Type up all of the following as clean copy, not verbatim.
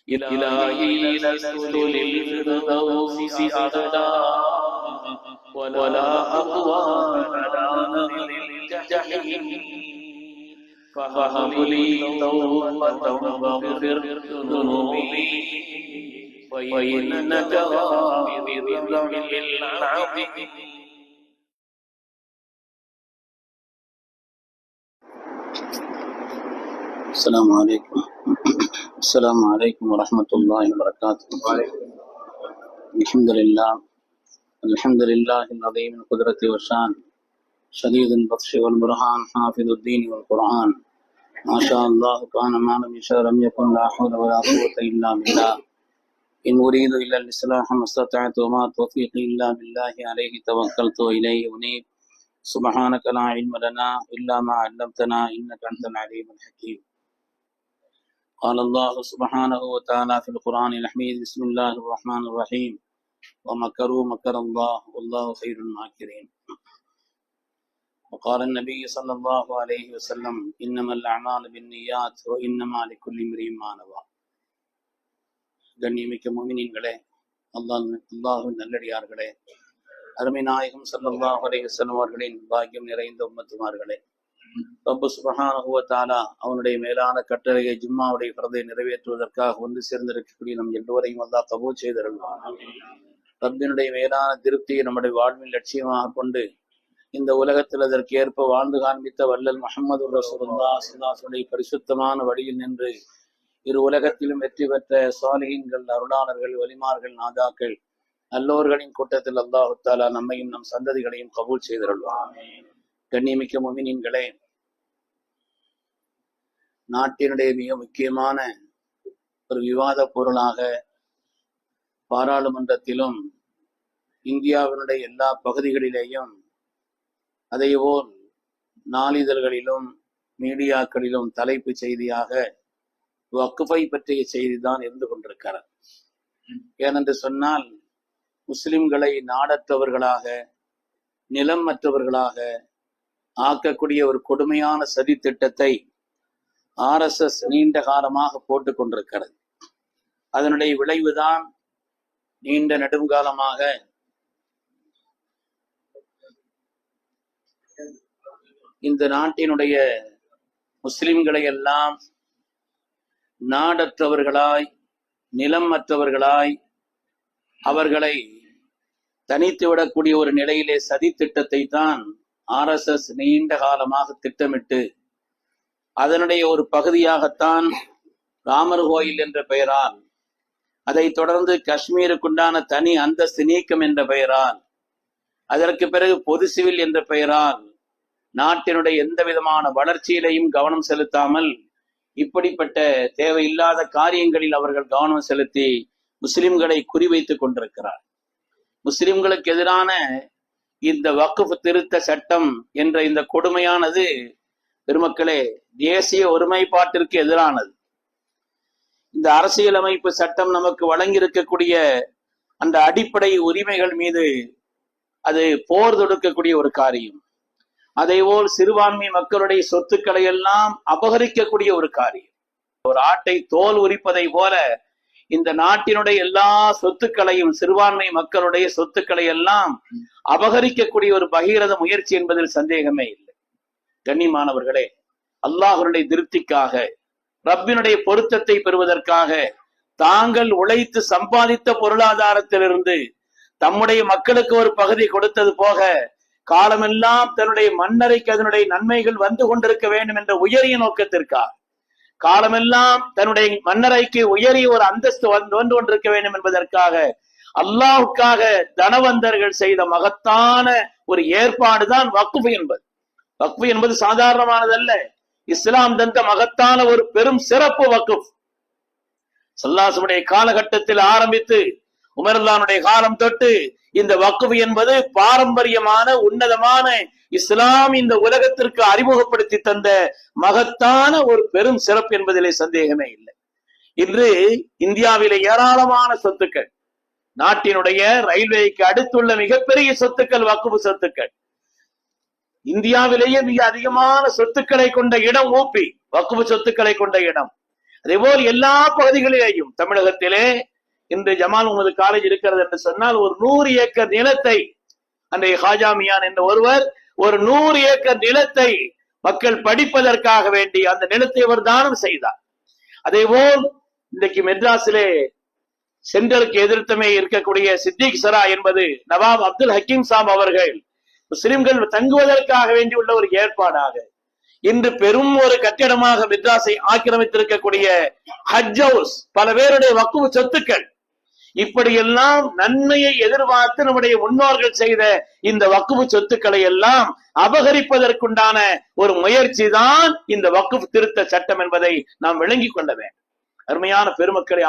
إلهي لست للفردوس أهلا ولا أقوى على نار الجحيم فهب لي توبة واغفر ذنوبي فإنك غافر الذنب العظيم. السلام عليكم ورحمة الله وبركاته. الحمد لله العظيم القدرة والشان شديد البطش والبرهان حافظ الدين والقرآن ما شاء الله كان ما لم يشاء لم يكن لا حول ولا قوة إلا بالله إن أريد إلا الإصلاح ما استطعت وما توفيقي إلا بالله عليه توكلت وإليه أنيب سبحانك لا علم لنا إلا ما علمتنا إنك أنت العليم الحكيم. قال الله سبحانه وتعالى في القرآن الحميد بسم الله الرحمن الرحيم ومكروا مكر الله والله خير الماكرين. وقال النبي صلى الله عليه وسلم إنما الأعمال بالنيات وإنما لكل امرئ ما نوى. கண்ணியமிக்க முஃமினீன்களே, அல்லாஹ்வின் நல்லடியார்களே, அருமை நாயகம் ஸல்லல்லாஹு அலைஹி வஸல்லம் அவர்களின் பாக்கியம் நிறைந்த உம்மத்துமார்களே, ரப்பு சுப்ஹானஹு வ தஆலா அவனுடைய மேலான கட்டளையை ஜும்மாவுடைய ஃபர்தை நிறைவேற்றுவதற்காக ஒன்று சேர்ந்திருக்கக்கூடிய நம் எல்லோரையும் அல்லாஹ் கபூல் செய்தருள்வான். ரப்பினுடைய மேலான திருப்தியை நம்முடைய வாழ்வின் லட்சியமாக கொண்டு இந்த உலகத்தில் அதற்கு ஏற்ப வாழ்ந்து காண்பித்த வல்லல் முஹம்மது ரசூலுல்லாஹ் ஸல்லல்லாஹு அலைஹி வஸல்லம் பரிசுத்தமான வழியில் நின்று இரு உலகத்திலும் வெற்றி பெற்ற சாலிஹீன்கள், அருளாளர்கள், வலிமார்கள், நாதாக்கள் நல்லோர்களின் கூட்டத்தில் அல்லாஹு தஆலா நம்மையும் நம் சந்ததிகளையும் கபூல் செய்தருள்வான். கண்ணியமிக்க முஃமினீன்களே, நாட்டினுடைய மிக முக்கியமான ஒரு விவாத பொருளாக பாராளுமன்றத்திலும் இந்தியாவினுடைய எல்லா பகுதிகளிலேயும் அதேபோல் நாளிதழ்களிலும் மீடியாக்களிலும் தலைப்பு செய்தியாக வக்ஃபை பற்றிய செய்திதான் இருந்து கொண்டிருக்கிறார். ஏனென்று சொன்னால், முஸ்லிம்களை நாடற்றவர்களாக, நிலம் மற்றவர்களாக ஆக்கக்கூடிய ஒரு கொடுமையான சதி திட்டத்தை RSS நீண்ட காலமாக போட்டுக் கொண்டிருக்கிறது. அதனுடைய விளைவுதான் நீண்ட நெடுங்காலமாக இந்த நாட்டினுடைய முஸ்லிம்களை எல்லாம் நாடற்றவர்களாய், நிலம் மற்றவர்களாய் அவர்களை தனித்து விடக்கூடிய ஒரு நிலையிலே சதி திட்டத்தை தான் RSS நீண்ட காலமாக திட்டமிட்டு அதனுடைய ஒரு பகுதியாகத்தான் ராமர் கோயில் என்ற பெயரால், அதை தொடர்ந்து காஷ்மீருக்குண்டான தனி அந்தஸ்து நீக்கம் என்ற பெயரால், அதற்கு பிறகு பொது சிவில் என்ற பெயரால் நாட்டினுடைய எந்த விதமான வளர்ச்சியிலையும் கவனம் செலுத்தாமல் இப்படிப்பட்ட தேவையில்லாத காரியங்களில் அவர்கள் கவனம் செலுத்தி முஸ்லிம்களை குறிவைத்துக் கொண்டிருக்கிறார். முஸ்லிம்களுக்கு எதிரான இந்த வக்ஃப் திருத்த சட்டம் என்ற இந்த கொடுமையானது பெருமக்களே தேசிய ஒருமைப்பாட்டிற்கு எதிரானது. இந்த அரசியலமைப்பு சட்டம் நமக்கு வழங்கியிருக்கக்கூடிய அந்த அடிப்படை உரிமைகள் மீது அது போர் தொடுக்கக்கூடிய ஒரு காரியம். அதேபோல் சிறுபான்மை மக்களுடைய சொத்துக்களை எல்லாம் அபகரிக்கக்கூடிய ஒரு காரியம். ஒரு ஆட்டை தோல் உரிப்பதை போல இந்த நாட்டினுடைய எல்லா சொத்துக்களையும், சிறுபான்மை மக்களுடைய சொத்துக்களை எல்லாம் அபகரிக்கக்கூடிய ஒரு பகீரத முயற்சி என்பதில் சந்தேகமே இல்லை. கண்ணியமானவர்களே, அல்லாஹ்வுடைய திருப்திக்காக, ரப்பினுடைய பொருத்தத்தை பெறுவதற்காக தாங்கள் உழைத்து சம்பாதித்த பொருளாதாரத்திலிருந்து தம்முடைய மக்களுக்கு ஒரு பகுதி கொடுத்தது போக காலமெல்லாம் தன்னுடைய மன்னரைக்கு அதனுடைய நன்மைகள் வந்து கொண்டிருக்க வேண்டும் என்ற உயரிய நோக்கத்திற்காக, காலமெல்லாம் தன்னுடைய மன்னரைக்கு உயரிய ஒரு அந்தஸ்து வந்து கொண்டிருக்க வேண்டும் என்பதற்காக, அல்லாஹ்வுக்காக தனவந்தர்கள் செய்த மகத்தான ஒரு ஏற்பாடுதான் வக்ஃப் என்பது. வக்ஃப் என்பது சாதாரணமானதல்ல. இஸ்லாம் தந்த மகத்தான ஒரு பெரும் சிறப்பு வக்ஃப். ஸல்லல்லாஹு காலகட்டத்தில் ஆரம்பித்து உமர்லானுடைய காலம் தொட்டு இந்த வக்ஃப் என்பது பாரம்பரியமான உன்னதமான இஸ்லாம் இந்த உலகத்திற்கு அறிமுகப்படுத்தி தந்த மகத்தான ஒரு பெரும் சிறப்பு என்பதிலே சந்தேகமே இல்லை. இன்று இந்தியாவிலே ஏராளமான சொத்துக்கள், நாட்டினுடைய ரயில்வேக்கு அடுத்துள்ள மிகப்பெரிய சொத்துக்கள் வக்ஃப் சொத்துக்கள். இந்தியாவிலேயே மிக அதிகமான சொத்துக்களை கொண்ட இடம் ஊபி, வக்ஃப் சொத்துக்களை கொண்ட இடம். அதேபோல் எல்லா பகுதிகளிலேயும் தமிழகத்திலே இன்று ஜமால் முகமது காலேஜ் இருக்கிறது என்று சொன்னால் ஒரு 100 ஏக்கர் நிலத்தை அன்றைய ஹாஜா மியான் என்ற ஒருவர் ஒரு 100 ஏக்கர் நிலத்தை மக்கள் படிப்பதற்காக வேண்டி அந்த நிலத்தை அவர் தானம் செய்தார். அதேபோல் இன்றைக்கு மெட்ராஸிலே சென்ட்ரலுக்கு எதிர்த்தமே இருக்கக்கூடிய சித்திக் சரா என்பது நவாப் அப்துல் ஹக்கீம் சாப் அவர்கள் முஸ்லிம்கள் தங்குவதற்காக வேண்டி உள்ள ஒரு ஏற்பாடாக இன்று பெரும் ஒரு கட்டிடமாக மெட்ராஸை ஆக்கிரமித்திருக்கக்கூடிய ஹஜ் ஹவுஸ், பல பேருடைய வக்ஃபு சொத்துக்கள், இப்படியெல்லாம் நன்மையை எதிர்பார்த்து நம்முடைய முன்னோர்கள் செய்த இந்த வக்ஃபு சொத்துக்களை எல்லாம் அபகரிப்பதற்குண்டான ஒரு முயற்சி தான் இந்த வக்ஃப் திருத்த சட்டம் என்பதை நாம் விளங்கிக் கொள்ள வேண்டும். அருமையான பெருமக்களை,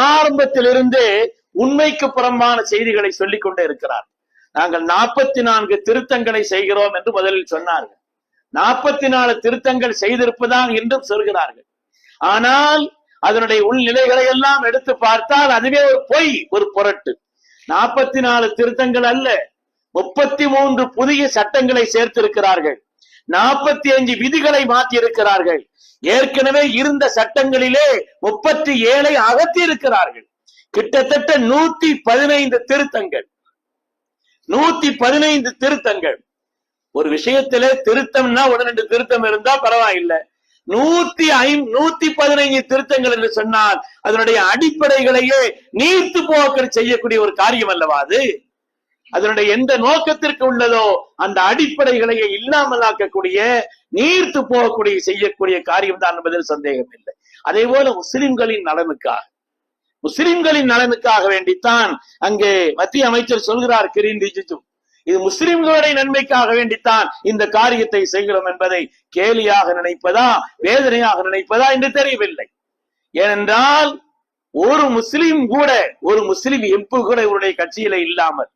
ஆரம்பத்திலிருந்தே உண்மைக்கு புறம்பான செய்திகளை சொல்லிக் கொண்டே இருக்கிறார். நாங்கள் 44 திருத்தங்களை செய்கிறோம் என்று முதலில் சொன்னார்கள். 44 திருத்தங்கள் செய்திருப்பதாக என்றும் சொல்கிறார்கள். ஆனால் அதனுடைய உள்நிலைகளை எல்லாம் எடுத்து பார்த்தால் அதுவே ஒரு பொய், ஒரு புரட்டு. 44 திருத்தங்கள் அல்ல, 33 புதிய சட்டங்களை சேர்த்திருக்கிறார்கள், 45 விதிகளை மாற்றி இருக்கிறார்கள். ஏற்கனவே இருந்த சட்டங்களிலே 37 அகற்றி இருக்கிறார்கள். கிட்டத்தட்ட 115 திருத்தங்கள். 115 திருத்தங்கள். ஒரு விஷயத்திலே திருத்தம்னா 1-2 திருத்தம் இருந்தா பரவாயில்லை. 115 திருத்தங்கள் என்று சொன்னால் அதனுடைய அடிப்படைகளையே நீர்த்து போக்க செய்யக்கூடிய ஒரு காரியம் அல்லவா அது? அதனுடைய எந்த நோக்கத்திற்கு உள்ளதோ அந்த அடிப்படைகளையே இல்லாமலாக்கக்கூடிய, நீர்த்து போகக்கூடிய செய்யக்கூடிய காரியம் தான் என்பதில் சந்தேகம் இல்லை. அதே போல முஸ்லிம்களின் நலனுக்காக வேண்டித்தான் அங்கே மத்திய அமைச்சர் சொல்கிறார் கிரண் ரிஜிஜு, இது முஸ்லிம்களுடைய நன்மைக்காக வேண்டித்தான் இந்த காரியத்தை செய்கிறோம் என்பதை கேலியாக நினைப்பதா வேதனையாக நினைப்பதா என்று தெரியவில்லை. ஏனென்றால் ஒரு முஸ்லிம் எம்பி கூட இவருடைய கட்சியில இல்லாமல்,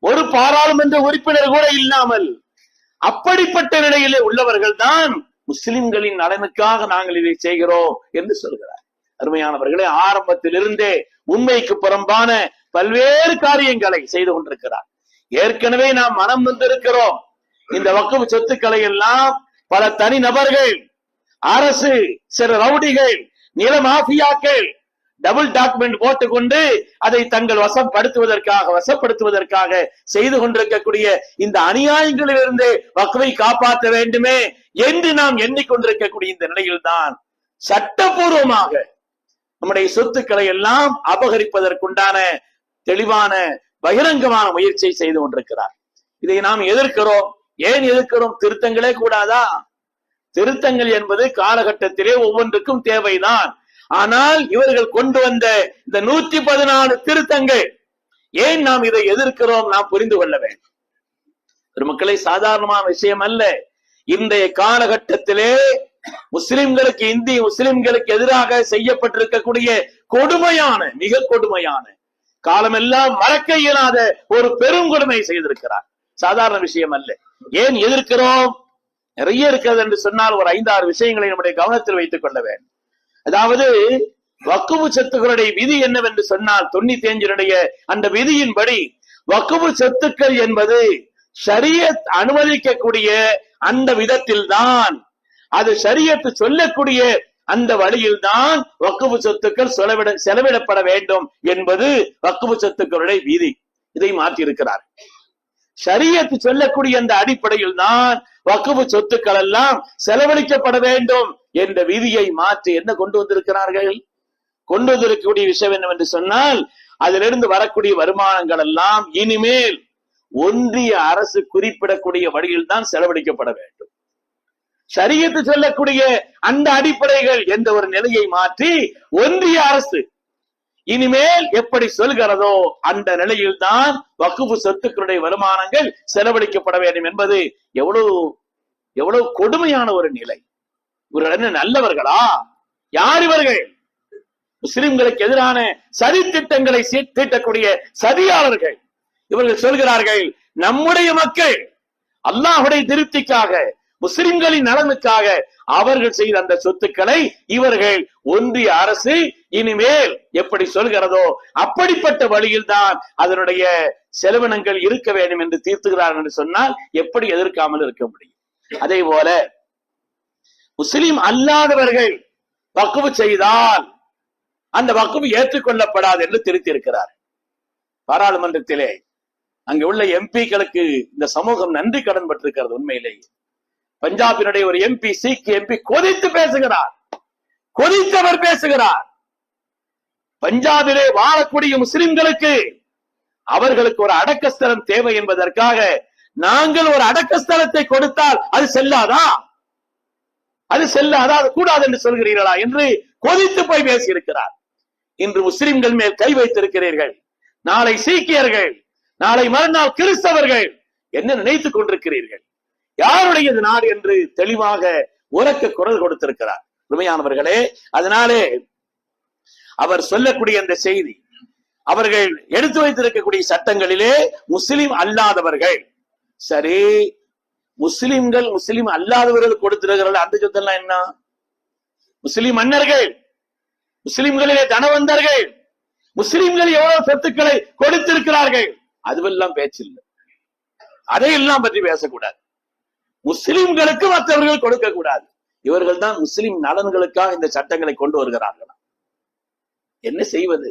ஒரு பாராளுமன்ற உறுப்பினர் கூட இல்லாமல், அப்படிப்பட்ட நிலையிலே உள்ளவர்கள் தான் முஸ்லிம்களின் நலனுக்காக நாங்கள் இதை செய்கிறோம் என்று சொல்கிறார். அருமையானவர்களே, ஆரம்பத்திலிருந்தே உண்மைக்கு புறம்பான பல்வேறு காரியங்களை செய்து கொண்டிருக்கிறார். ஏற்கனவே நாம் மனம் வந்திருக்கிறோம். இந்த வக்ஃபு சொத்துக்களை எல்லாம் பல தனி நபர்கள், அரசு, சில ரவுடிகள், நில மாஃபியாக்கள் டபுள் டாக்குமெண்ட் போட்டுக்கொண்டு அதை தங்கள் வசப்படுத்துவதற்காக செய்து கொண்டிருக்கக்கூடிய இந்த அநியாயங்களிலிருந்து வக்ஃபை காப்பாற்ற வேண்டுமே என்று நாம் எண்ணிக்கொண்டிருக்கக்கூடிய இந்த நிலையில்தான் சட்டபூர்வமாக நம்முடைய சொத்துக்களை எல்லாம் அபகரிப்பதற்குண்டான தெளிவான பகிரங்கமான முயற்சியை செய்து கொண்டிருக்கிறார். இதை நாம் எதிர்க்கிறோம். ஏன் எதிர்க்கிறோம்? திருத்தங்களே கூடாதா? திருத்தங்கள் என்பது காலகட்டத்திலே ஒவ்வொன்றுக்கும் தேவைதான். ஆனால் இவர்கள் கொண்டு வந்த இந்த 114 திருத்தங்கள், ஏன் நாம் இதை எதிர்க்கிறோம்? நாம் புரிந்து கொள்ள வேண்டும். பெருமக்களை, சாதாரணமான விஷயம் அல்ல. இன்றைய காலகட்டத்திலே இந்திய முஸ்லிம்களுக்கு எதிராக செய்யப்பட்டிருக்கக்கூடிய கொடுமையான, மிக கொடுமையான, காலமெல்லாம் மறக்க இயலாத ஒரு பெருங்கொடுமை செய்திருக்கிறார். சாதாரண விஷயம் அல்ல. ஏன் எதிர்க்கிறோம்? நிறைய இருக்கிறது என்று சொன்னால் ஒரு 5-6 விஷயங்களை நம்முடைய கவனத்தில் வைத்துக் கொள்ள வேண்டும். அதாவது வக்ஃபு சொத்துக்களுடைய விதி என்னவென்று சொன்னால் 95 அந்த விதியின்படி வக்ஃபு சொத்துக்கள் என்பது ஷரியத் அனுமதிக்கக்கூடிய அந்த விதத்தில் தான், அது ஷரியத் சொல்லக்கூடிய அந்த வழியில் தான் வக்ஃபு சொத்துக்கள் செலவிடப்பட வேண்டும் என்பது வக்ஃபு சொத்துக்களுடைய விதி. இதை மாற்றி இருக்கிறார். ஷரியத் சொல்லக்கூடிய அந்த அடிப்படையில் தான் வக்ஃபு சொத்துக்கள் எல்லாம் செலவழிக்கப்பட வேண்டும் என்ற விதியை மாற்றி என்ன கொண்டு வந்திருக்கிறார்கள்? கொண்டு வந்திருக்கக்கூடிய விஷயம் என்னவென்று சொன்னால், அதிலிருந்து வரக்கூடிய வருமானங்கள் எல்லாம் இனிமேல் ஒன்றிய அரசு குறிப்பிடக்கூடிய வழியில் தான் செலவழிக்கப்பட வேண்டும். ஷரியத்து சொல்லக்கூடிய அந்த அடிப்படைகள் என்ற ஒரு நிலையை மாற்றி ஒன்றிய அரசு இனிமேல் எப்படி சொல்கிறதோ அந்த நிலையில் தான் வக்ஃபு சொத்துக்களுடைய வருமானங்கள் செலவழிக்கப்பட வேண்டும் என்பது எவ்வளவு கொடுமையான ஒரு நிலை. இவர்கள் நல்லவர்களா? யார் இவர்கள்? முஸ்லிம்களுக்கு எதிரான சதி திட்டங்களை தீட்டக்கூடிய சதியாளர்கள். இவர்கள் சொல்கிறார்கள், நம்முடைய மக்கள் அல்லாஹ்வுடைய திருப்திக்காக, முஸ்லிம்களின் நலனுக்காக அவர்கள் செய்த அந்த சொத்துக்களை இவர்கள் ஒன்றிய அரசு இனிமேல் எப்படி சொல்கிறதோ அப்படிப்பட்ட வழியில் தான் அதனுடைய செலவினங்கள் இருக்க வேண்டும் என்று தீர்த்துகிறார்கள் என்று சொன்னால் எப்படி எதிர்க்காமல் இருக்க முடியும்? அதே போல முஸ்லிம் அல்லாதவர்கள் வக்ஃப் செய்தால் அந்த வக்ஃப் ஏற்றுக்கொள்ளப்படாது என்று திருத்தியிருக்கிறார். பாராளுமன்றத்திலே அங்கு உள்ள எம்பிக்களுக்கு இந்த சமூகம் நன்றி கடன் பட்டிருக்கிறது. உண்மையிலேயே பஞ்சாபினுடைய ஒரு எம்பி, சீக்கிய எம்பி கொதித்து பேசுகிறார், கொதித்தவர் பேசுகிறார். பஞ்சாபிலே வாழக்கூடிய முஸ்லிம்களுக்கு அவர்களுக்கு ஒரு அடக்கஸ்தலம் தேவை என்பதற்காக நாங்கள் ஒரு அடக்கஸ்தலத்தை கொடுத்தால் அது செல்லாதா, அது செல்லாதா, அது கூடாது என்று சொல்கிறீர்களா என்று கொதித்து போய் பேசியிருக்கிறார். இன்று முஸ்லிம்கள் மேல் கை வைத்திருக்கிறீர்கள், நாளை சீக்கியர்கள், நாளை மறுநாள் கிறிஸ்தவர்கள், என்ன நினைத்துக் கொண்டிருக்கிறீர்கள்? யாருடையது நாடு என்று தெளிவாக உரக்க குரல் கொடுத்திருக்கிறார். உண்மையானவர்களே, அதனாலே அவர் சொல்லக்கூடிய அந்த செய்தி, அவர்கள் எடுத்து வைத்திருக்கக்கூடிய சட்டங்களிலே முஸ்லிம் அல்லாதவர்கள், சரி முஸ்லிம்கள் முஸ்லிம் அல்லாதவர்கள் கொடுத்திருக்கிறார்கள், அந்த சொத்தெல்லாம் என்ன? முஸ்லிம் மன்னர்கள், முஸ்லிம்களிலே தனவந்தர்கள், முஸ்லிம்கள் எவ்வளவு சொத்துக்களை கொடுத்திருக்கிறார்கள், அதுவெல்லாம் பேச்சில்லை. அதையெல்லாம் பற்றி பேசக்கூடாது. முஸ்லிம்களுக்கு மற்றவர்கள் கொடுக்க கூடாது. இவர்கள் தான் முஸ்லிம் நலன்களுக்காக இந்த சட்டங்களை கொண்டு வருகிறார்களா? என்ன செய்வது,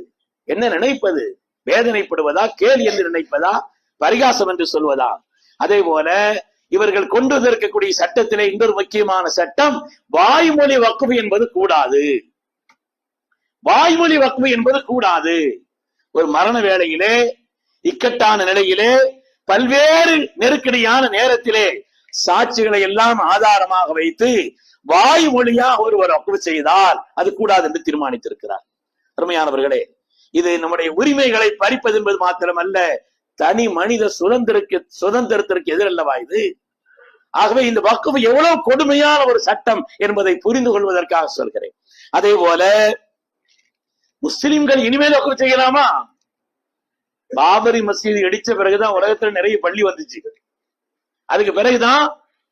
என்ன நினைப்பது? வேதனைப்படுவதா, கேலி என்று நினைப்பதா, பரிகாசம் என்று சொல்வதா? அதே போல இவர்கள் கொண்டு வந்திருக்கக்கூடிய சட்டத்திலே இன்னொரு முக்கியமான சட்டம், வாய்மொழி வக்ஃப் என்பது கூடாது. வாய்மொழி வக்ஃப் என்பது கூடாது. ஒரு மரண வேளையிலே, இக்கட்டான நிலையிலே, பல்வேறு நெருக்கடியான நேரத்திலே சாட்சிகளை எல்லாம் ஆதாரமாக வைத்து வாய்மொழியாக ஒருவர் வக்ஃப் செய்தால் அது கூடாது என்று தீர்மானித்திருக்கிறார். அருமையானவர்களே, இது நம்முடைய உரிமைகளை பறிப்பது என்பது மாத்திரமல்ல, தனி மனித சுதந்திரத்திற்கு எதிரல்லவா இது? ஆகவே இந்த வக்ஃப் எவ்வளவு கொடுமையான ஒரு சட்டம் என்பதை புரிந்து கொள்வதற்காக சொல்கிறேன். அதே போல முஸ்லிம்கள் இனிமேல் வக்ஃப் செய்யலாமா? பாபரி மசீது இடிச்ச பிறகுதான் உலகத்துல நிறைய பள்ளி வந்துச்சு. அதுக்கு பிறகுதான்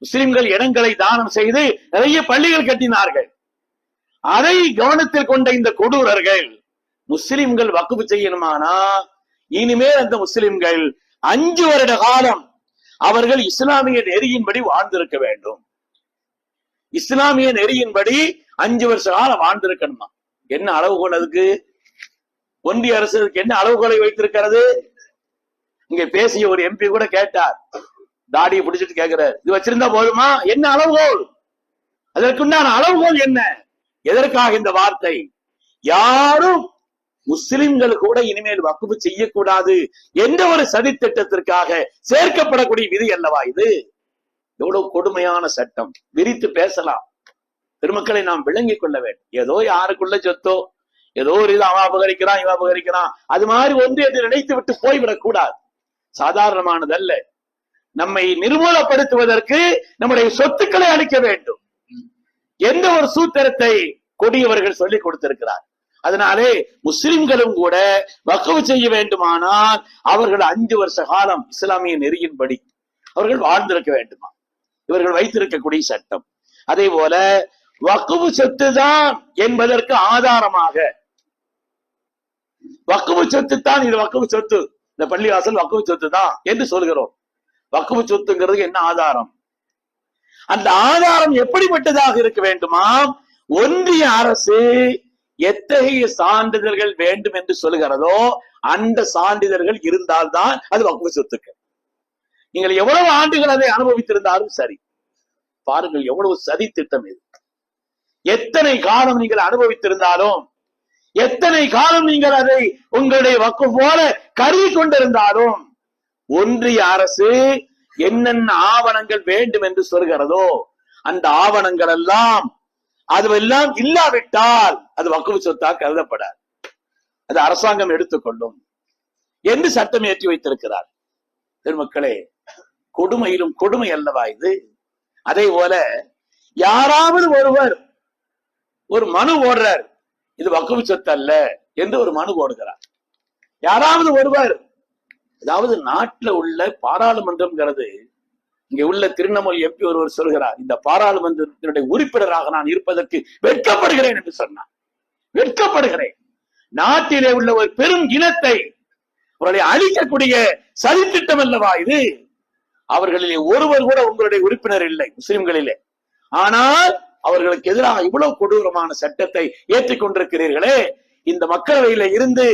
முஸ்லிம்கள் இடங்களை தானம் செய்து நிறைய பள்ளிகள் கட்டினார்கள். அதை கவனத்தில் கொண்ட இந்த கொடூரர்கள் முஸ்லிம்கள் வக்ஃப் செய்யணுமானா இனிமேல் அந்த முஸ்லிம்கள் 5 வருட காலம் அவர்கள் இஸ்லாமிய நெறியின்படி வாழ்ந்திருக்க வேண்டும். இஸ்லாமிய நெறியின்படி 5 வருஷ காலம் வாழ்ந்திருக்கணுமா? என்ன அளவுகோல் அதுக்கு? ஒன்றிய அரசு என்ன அளவுகோலை வைத்திருக்கிறது? இங்க பேசிய ஒரு எம்பி கூட கேட்டார், தாடியை பிடிச்சிட்டு கேட்கிறார், இது வச்சிருந்தா போதுமா? என்ன அளவுகோல்? அதற்குண்டான அளவுகோல் என்ன? எதற்காக இந்த வார்த்தை? யாரும் முஸ்லிம்கள் கூட இனிமேல் வக்ஃப் செய்யக்கூடாது என்ற ஒரு சதித்திட்டத்திற்காக சேர்க்கப்படக்கூடிய விதி அல்லவா இது? எவ்வளவு கொடுமையான சட்டம்! விரித்து பேசலாம். பெருமக்களை நாம் விளங்கிக் கொள்ள வேண்டும். ஏதோ யாருக்குள்ள சொத்தோ, ஏதோ ஒரு இது அவன் அபகரிக்கிறான், இவன் அபகரிக்கிறான், அது மாதிரி ஒன்று என்று நினைத்து விட்டு போய்விடக் கூடாது. சாதாரணமானதல்ல. நம்மை நிர்மூலப்படுத்துவதற்கு நம்முடைய சொத்துக்களை அளிக்க வேண்டும் என்ற ஒரு சூத்திரத்தை கொடியவர்கள் சொல்லிக் கொடுத்திருக்கிறார். அதனாலே முஸ்லிம்களும் கூட வக்ஃப் செய்ய வேண்டுமானால் அவர்கள் 5 வருஷ காலம் இஸ்லாமிய நெறியின்படி அவர்கள் வாழ்ந்திருக்க வேண்டுமா? இவர்கள் வைத்திருக்கக்கூடிய சட்டம். அதே போல வக்ஃப் சொத்து தான் என்பதற்கு ஆதாரமாக, வக்ஃப் சொத்து தான், இது வக்ஃப் சொத்து, இந்த பள்ளிவாசல் வக்ஃப் சொத்து தான் என்று சொல்கிறோம். வக்ஃப் சொத்துங்கிறது என்ன ஆதாரம்? அந்த ஆதாரம் எப்படிப்பட்டதாக இருக்க வேண்டுமா? ஒன்றிய அரசு எத்தகைய சான்றிதழ்கள் வேண்டும் என்று சொல்கிறதோ அந்த சான்றிதழ்கள் இருந்தால்தான் அது வக்ஃப் சொத்துக்கள். நீங்கள் எவ்வளவு ஆண்டுகள் அதை அனுபவித்திருந்தாலும் சரி, பாருங்கள் எவ்வளவு சதி திட்டம் இது. எத்தனை காலம் நீங்கள் அனுபவித்திருந்தாலும், எத்தனை காலம் நீங்கள் அதை உங்களுடைய வக்ஃப் போல கருதி கொண்டிருந்தாலும், ஒன்றிய அரசு என்னென்ன ஆவணங்கள் வேண்டும் என்று சொல்கிறதோ அந்த ஆவணங்கள் எல்லாம் அதுவெல்லாம் இல்லாவிட்டால் அது வக்ஃப் சொத்தா கருதப்படாது. அது அரசாங்கம் எடுத்துக்கொள்ளும் என்று சட்டம் ஏற்றி வைத்திருக்கிறார். பெருமக்களே, கொடுமையிலும் கொடுமை அல்லவா இது? அதே போல யாராவது ஒருவர் ஒரு மனு போடுறார், இது வக்ஃப் சொத்து அல்ல என்று ஒரு மனு போடுகிறார். யாராவது ஒருவர், அதாவது நாட்டில் உள்ள பாராளுமன்றம்ங்கிறது, இங்க உள்ள திருநெல்வேலி எம்பி ஒருவர் சொல்கிறார், இந்த பாராளுமன்றத்தினுடைய உறுப்பினராக நான் இருப்பதற்கு வெட்கப்படுகிறேன் என்று சொன்னார். வெட்கப்படுகிறேன். நாட்டிலே உள்ள ஒரு பெரும் இனத்தை அவர்களை அழிக்கக்கூடிய சதித்திட்டம் அல்லவா இது? அவர்களிலே ஒருவர் கூட உங்களுடைய உறுப்பினர் இல்லை முஸ்லிம்களிலே. ஆனால் அவர்களுக்கு எதிராக இவ்வளவு கொடூரமான சட்டத்தை ஏற்றிக் கொண்டிருக்கிறீர்களே, இந்த மக்களவையில இருந்து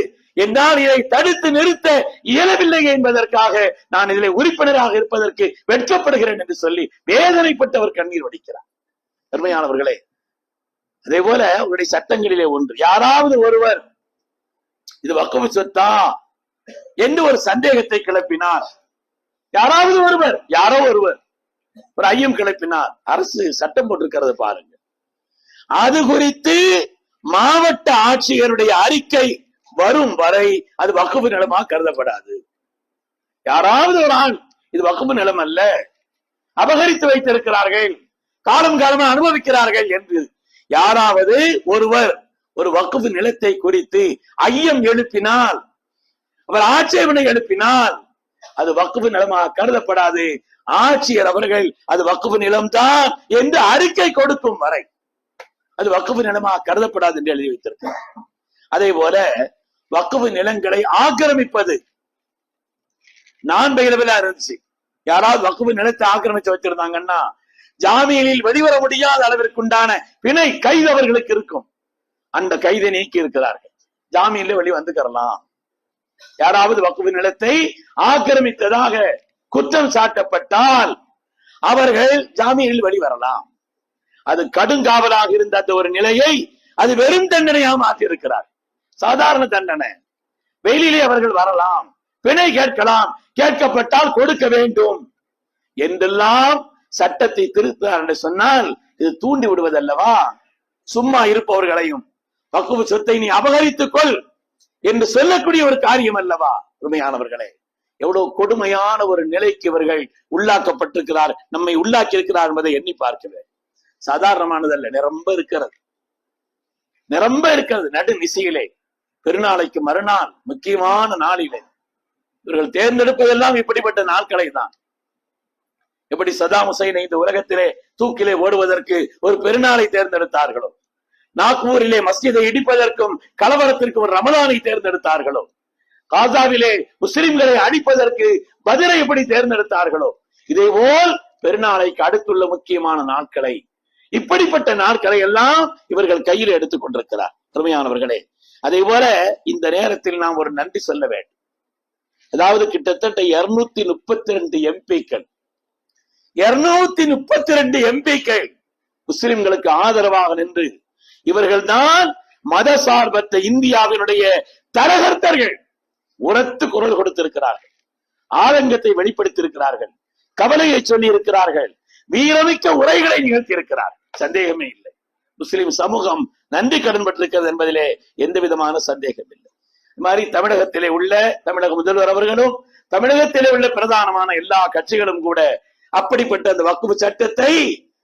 என்னால் இதை தடுத்து நிறுத்த இயலவில்லை என்பதற்காக நான் இதில் உறுப்பினராக இருப்பதற்கு வெட்கப்படுகிறேன் என்று சொல்லி வேதனைப்பட்டவர் கண்ணீர் வடிக்கிறார். அருமையானவர்களே, அதே போல அவருடைய சட்டங்களிலே ஒன்று, யாராவது ஒருவர் இது வக்ஃப் சொத்தா என்று ஒரு சந்தேகத்தை கிளப்பினார், யாராவது ஒருவர் யாரோ ஒருவர் ஒரு ஐயம் கிளப்பினார், அரசு சட்டம் போட்டிருக்கிறது பாருங்க, அது குறித்து மாவட்ட ஆட்சியருடைய அறிக்கை வரும் வரை அது வக்ஃப் நிலமாக கருதப்படாது. யாராவது ஒரு ஆள் இது வக்ஃப் நிலம் அல்ல, அபகரித்து வைத்திருக்கிறார்கள், காலம் காலமா அனுபவிக்கிறார்கள் என்று யாராவது ஒருவர் ஒரு வக்ஃப் நிலத்தை குறித்து ஐயம் எழுப்பினால், அவர் ஆட்சேபனை எழுப்பினால் அது வக்ஃப் நிலமாக கருதப்படாது. ஆட்சியர் அவர்கள் அது வக்ஃப் நிலம்தான் என்று அறிக்கை கொடுக்கும் வரை அது வக்ஃப் நிலமாக கருதப்படாது என்று எழுதி வைத்திருக்கிறார். அதே போல வக்ஃப் நிலங்களை ஆக்கிரமிப்பது நான் பயிலவிலா இருந்துச்சு. யாராவது வக்ஃப் நிலத்தை ஆக்கிரமிச்சு வச்சிருந்தாங்கன்னா ஜாமீனில் வெளிவர முடியாத அளவிற்குண்டான பிணை கைது அவர்களுக்கு இருக்கும். அந்த கைதை நீக்கி இருக்கிறார்கள், ஜாமீன்ல வெளி வந்துக்கிறலாம். யாராவது வக்ஃப் நிலத்தை ஆக்கிரமித்ததாக குற்றம் சாட்டப்பட்டால் அவர்கள் ஜாமீனில் வெளிவரலாம். அது கடுங்காவலாக இருந்த அந்த ஒரு நிலையை அது வெறும் தண்டனையாக மாற்றி இருக்கிறார். சாதாரண தண்டனை, வெயிலிலே அவர்கள் வரலாம், பிணை கேட்கலாம், கேட்கப்பட்டால் கொடுக்க வேண்டும் என்றெல்லாம் சட்டத்தை திருத்தார் என்று சொன்னால் இது தூண்டி விடுவதல்லவா? சும்மா இருப்பவர்களையும் வக்ஃப் சொத்தை நீ அபகரித்துக் கொள் என்று சொல்லக்கூடிய ஒரு காரியம் அல்லவா? உண்மையானவர்களே, எவ்வளவு கொடுமையான ஒரு நிலைக்கு இவர்கள் உள்ளாக்கப்பட்டிருக்கிறார், நம்மை உள்ளாக்கி இருக்கிறார் என்பதை எண்ணி பார்க்கிறேன். சாதாரணமானதல்ல, நிரம்ப இருக்கிறது, நிரம்ப இருக்கிறது. நடு நிசையிலே பெருநாளைக்கு மறுநாள் முக்கியமான நாளிலே இவர்கள் தேர்ந்தெடுப்பதெல்லாம் இப்படிப்பட்ட நாட்களை தான். எப்படி சதாம் ஹுசைனை இந்த உலகத்திலே தூக்கிலே ஓடுவதற்கு ஒரு பெருநாளை தேர்ந்தெடுத்தார்களோ, நாக்பூரிலே மஸ்ஜிதை இடிப்பதற்கும் கலவரத்திற்கும் ஒரு ரமலானை தேர்ந்தெடுத்தார்களோ, காசாவிலே முஸ்லிம்களை அடிப்பதற்கு பதிலை எப்படி தேர்ந்தெடுத்தார்களோ, இதே போல் பெருநாளைக்கு அடுத்துள்ள முக்கியமான நாட்களை, இப்படிப்பட்ட நாட்களை எல்லாம் இவர்கள் கையில் எடுத்துக் கொண்டிருக்கிறார். அருமையானவர்களே, அதே போல இந்த நேரத்தில் நாம் ஒரு நன்றி சொல்ல வேண்டும். அதாவது கிட்டத்தட்ட 232 எம்பிக்கள், 232 எம்பிக்கள் முஸ்லிம்களுக்கு ஆதரவாக நின்று இவர்கள் தான் மத சார்பற்ற இந்தியாவினுடைய தரகர்த்தர்கள். உரத்து குரல் கொடுத்திருக்கிறார்கள், ஆதங்கத்தை வெளிப்படுத்தியிருக்கிறார்கள், கவலையை சொல்லி இருக்கிறார்கள், வீரமிக்க உரைகளை நிகழ்த்தி இருக்கிறார். சந்தேகமே இல்லை, முஸ்லிம் சமூகம் நன்றி கடன் பட்டிருக்கிறது என்பதிலே எந்த விதமான சந்தேகம் இல்லை. இது மாதிரி தமிழகத்திலே உள்ள தமிழக முதல்வர் அவர்களும் தமிழகத்திலே உள்ள பிரதானமான எல்லா கட்சிகளும் கூட அப்படிப்பட்ட அந்த வக்ஃப் சட்டத்தை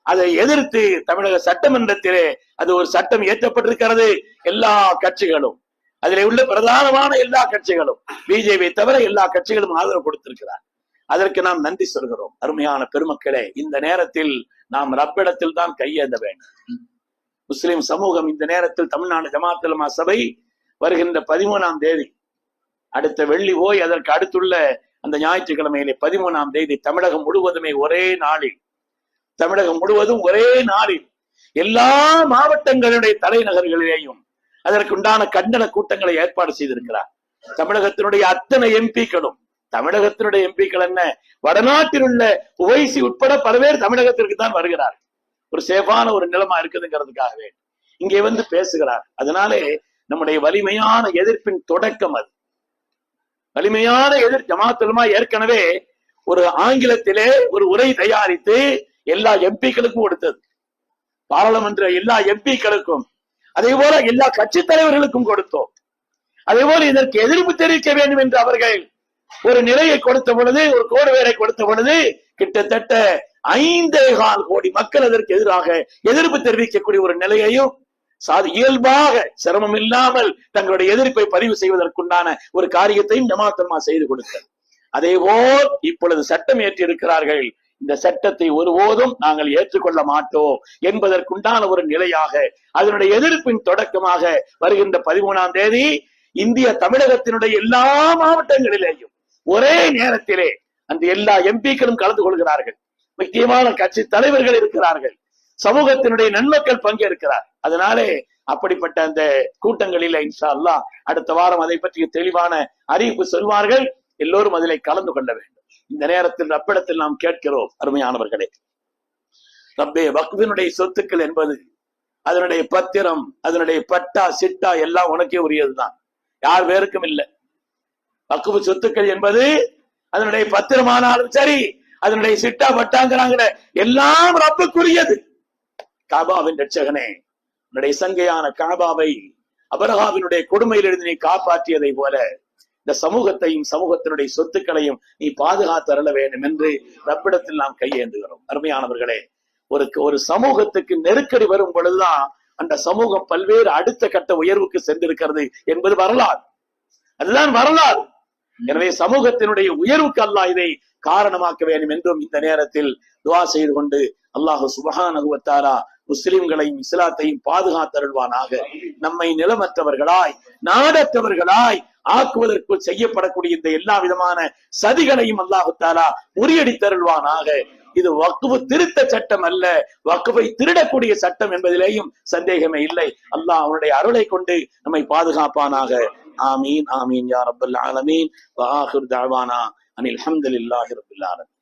அதை எதிர்த்து தமிழக சட்டமன்றத்திலே அது ஒரு சட்டம் இயற்றப்பட்டிருக்கிறது. எல்லா கட்சிகளும், அதிலே உள்ள பிரதானமான எல்லா கட்சிகளும், பிஜேபி தவிர எல்லா கட்சிகளும் ஆதரவு கொடுத்திருக்கிறார். அதற்கு நாம் நன்றி சொல்கிறோம். அருமையான பெருமக்களே, இந்த நேரத்தில் நாம் ரப்பிடத்தில் தான் கையேந்த வேண்டும். முஸ்லிம் சமூகம் இந்த நேரத்தில் தமிழ்நாடு ஜமாத் உலமா சபை வருகின்ற 13ஆம் தேதி, அடுத்த வெள்ளி போய் அதற்கு அடுத்துள்ள அந்த ஞாயிற்றுக்கிழமையிலே 13ஆம் தேதி தமிழகம் முழுவதுமே ஒரே நாளில், தமிழகம் முழுவதும் ஒரே நாளில் எல்லா மாவட்டங்களுடைய தலைநகர்களிலேயும் அதற்குண்டான கண்டன கூட்டங்களை ஏற்பாடு செய்திருக்கிறார். தமிழகத்தினுடைய அத்தனை எம்பிக்களும், தமிழகத்தினுடைய எம்பிக்கள் என்ன, வடநாட்டில் உள்ள உவைசி உட்பட பல்வேறு தமிழகத்திற்கு தான் வருகிறார். ஒரு சேஃபான ஒரு நிலமா இருக்குதுங்கிறதுக்காகவே இங்கே வந்து பேசுகிறார். அதனாலே நம்முடைய வலிமையான எதிர்ப்பின் தொடக்கம் அது. வலிமையான ஜமாத் உலமா ஏற்கனவே ஒரு ஆங்கிலத்திலே ஒரு உரை தயாரித்து எல்லா எம்பிக்களுக்கும் கொடுத்தது, பாராளுமன்ற எல்லா எம்பிக்களுக்கும், அதே போல எல்லா கட்சி தலைவர்களுக்கும் கொடுத்தோம். அதே போல இதற்கு எதிர்ப்பு தெரிவிக்க வேண்டும் என்று அவர்கள் ஒரு நிலையை கொடுத்த பொழுது, ஒரு கோடுவேரை கொடுத்த பொழுது கிட்டத்தட்ட 5.25 கோடி மக்கள் அதற்கு எதிராக எதிர்ப்பு தெரிவிக்கக்கூடிய ஒரு நிலையையும் இயல்பாக சிரமம் இல்லாமல் தங்களுடைய எதிர்ப்பை பதிவு செய்வதற்குண்டான ஒரு காரியத்தையும் ஜமாத் உலமா செய்து கொடுத்தது. அதே போல் இப்பொழுது சட்டம் ஏற்றி இருக்கிறார்கள். இந்த சட்டத்தை ஒருபோதும் நாங்கள் ஏற்றுக்கொள்ள மாட்டோம் என்பதற்குண்டான ஒரு நிலையாக, அதனுடைய எதிர்ப்பின் தொடக்கமாக வருகின்ற 13ஆம் தேதி இந்திய தமிழகத்தினுடைய எல்லா மாவட்டங்களிலேயும் ஒரே நேரத்திலே அந்த எல்லா எம்பிக்களும் கலந்து கொள்கிறார்கள். முக்கியமான கட்சி தலைவர்கள் இருக்கிறார்கள், சமூகத்தினுடைய நன்மக்கள் பங்கேற்கிறார். அதனாலே அப்படிப்பட்ட அந்த கூட்டங்களில் இன்ஷா அல்லாஹ் அடுத்த வாரம் அதை பற்றிய தெளிவான அறிவிப்பு சொல்வார்கள். எல்லோரும் அதிலே கலந்து கொள்ள வேண்டும். இந்த நேரத்தில் ரப்பிடத்தில் நாம் கேட்கிறோம், அருமையானவர்களே, ரப்பே, வக்ஃபினுடைய சொத்துக்கள் என்பது அதனுடைய பத்திரம், அதனுடைய பட்டா சிட்டா எல்லாம் உனக்கே உரியதுதான், யார் வேறுக்கும் இல்லை. வக்ஃபு சொத்துக்கள் என்பது அதனுடைய பத்திரமானாலும் சரி, அதனுடைய சிட்டா பட்டாங்கிறாங்க எல்லாம் ரப்புக்குரியது. காபாவின் ரட்சகனே, உன்னுடைய சங்கையான காபாவை அபரகாவினுடைய கொடுமையிலிருந்து நீ காப்பாற்றியதை போல இந்த சமூகத்தையும் சமூகத்தினுடைய சொத்துக்களையும் நீ பாதுகாத்து அருள வேண்டும் என்று ரப்பிடத்தில் நாம் கையேந்துகிறோம். அருமையானவர்களே, ஒரு சமூகத்துக்கு நெருக்கடி வரும் பொழுதுதான் அந்த சமூகம் பல்வேறு அடுத்த கட்ட உயர்வுக்கு சென்றிருக்கிறது என்பது வரலாறு. அதுதான் வரலாறு. எனவே சமூகத்தினுடைய உயர்வுக்கு அல்லாஹ் இதை காரணமாக்க வேண்டும் என்றும் இந்த நேரத்தில் துஆ செய்து கொண்டு அல்லாஹ் சுப்ஹானஹு வ தஆலா முஸ்லிம்களையும் இஸ்லாத்தையும் பாதுகாத்தருள்வானாக. நம்மை நிலமற்றவர்களாய் நாடற்றவர்களாய் ஆக்குவதற்கு செய்யப்படக்கூடிய இந்த எல்லா விதமான சதிகளையும் அல்லாஹ் தஆலா முறியடித்தருள்வானாக. இது வக்ஃபு திருத்த சட்டம் அல்ல, வக்ஃபை திருடக்கூடிய சட்டம் என்பதிலேயும் சந்தேகமே இல்லை. அல்லாஹ் அவனுடைய அருளை கொண்டு நம்மை பாதுகாப்பானாக. ஆமீன் ஆமீன் யா ரப்பல் ஆலமீன். வ ஆகிரு தஅவானா அனில் ஹம்துலில்லாஹி ரப்பில் ஆலமீன்.